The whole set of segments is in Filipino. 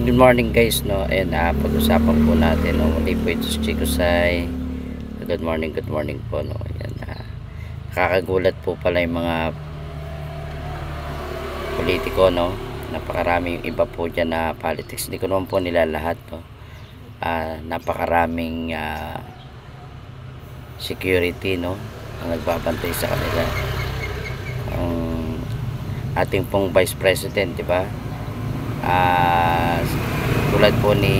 Good morning guys, no. And pag-usapan po natin, no. Muli po ito si Chico Sai. Good morning po, no. Ayan, kakagulat po pala yung mga politiko, no. Napakarami yung iba po dyan na politics. Hindi ko naman po nila lahat, no. Napakaraming security, no, ang nagbabantay sa kanila. Ang ating pong Vice President, di ba? Tulad po ni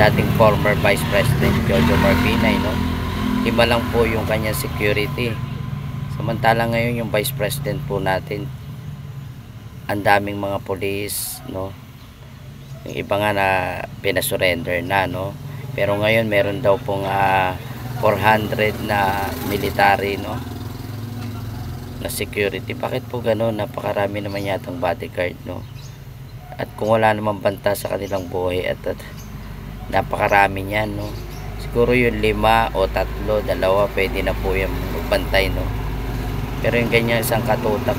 dating former Vice President Jojo Marbinay, no? 5 lang po yung kanya security. Samantala ngayon yung Vice President po natin, ang daming mga police, no? Yung iba nga na pinasurrender na, no? Pero ngayon meron daw pong 400 na military, no, na security. Bakit po gano'n? Napakarami naman yatang bodyguard, no? At kung wala naman banta sa kanilang buhay at napakarami niyan, no? Siguro yung 5 o 3, 2 pwede na po yung magbantay, no? Pero yung ganyan isang katutak,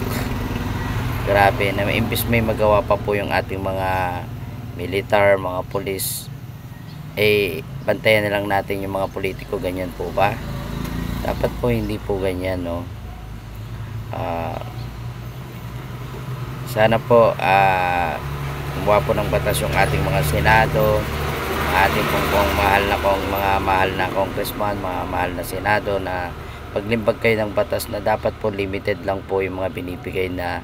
grabe na. Imbis may magawa pa po yung ating mga militar, mga pulis, bantayan na lang natin yung mga politiko. Ganyan po ba? Dapat po hindi po ganyan, no? Sana po gumawa po ng batas yung ating mga senado, ating pong mga mahal na congressman, mga mahal na senado, na paglimbag kayo ng batas na dapat po limited lang po yung mga binibigay na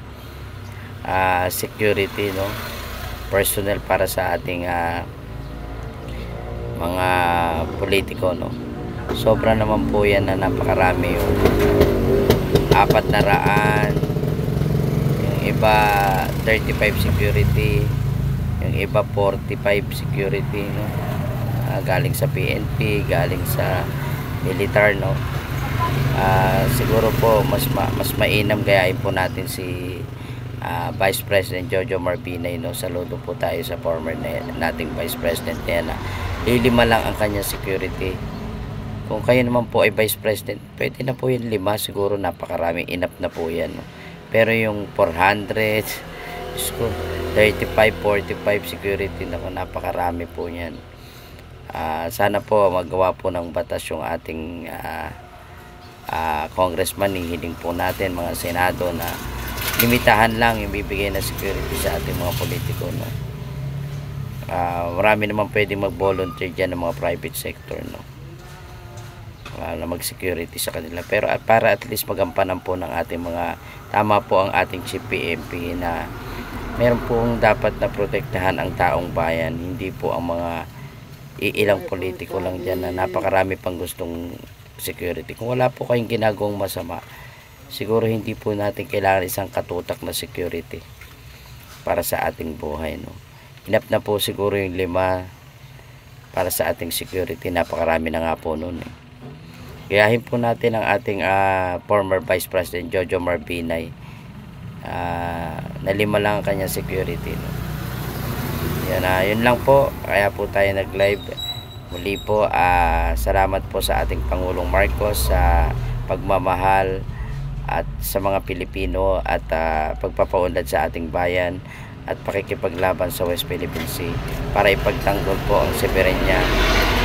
security, no, personnel para sa ating mga politiko, no. Sobra naman po yan na napakarami, yung 400, yung iba 35 security, yung iba 45 security, no. Galing sa PNP, galing sa militar, no. Siguro po mas mainam gayahin po natin si Vice President Jojo Marbinay, no. Saludo po tayo sa former nating Vice President na 5 lang ang kanya security. Kung kayo naman po ay Vice President, pwede na po yung 5, siguro napakarami, enough na po yan, no? Pero yung 400, 35, 45 security, napakarami po yan. Sana po magawa po ng batas yung ating congressman, hihiling po natin mga senado na limitahan lang yung bibigay na security sa ating mga politiko, no? Marami naman pwede mag-volunteer dyan ng mga private sector, no, na mag-security sa kanila. Pero para at least magampanan po ng ating mga, tama po ang ating Chief PNP na meron pong dapat na protektahan ang taong bayan, hindi po ang mga ilang politiko lang dyan na napakarami pang gustong security. Kung wala po kayong ginagawang masama, siguro hindi po natin kailangan isang katutak na security para sa ating buhay, no. Enough na po siguro yung 5 para sa ating security. Napakarami na nga po noon, eh. Gayahin po natin ang ating former Vice President Jojo Marbinay, na 5 lang ang kanya security, no. Yun lang po. Kaya po tayo nag-live. Muli po, salamat po sa ating Pangulong Marcos sa pagmamahal at sa mga Pilipino at pagpapaunlad sa ating bayan at pakikipaglaban sa West Philippine Sea para ipagtanggol po ang soberanya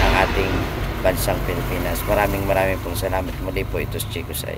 ng ating bansang Pilipinas. Maraming pong salamat. Muli po, ito si Chico Sai.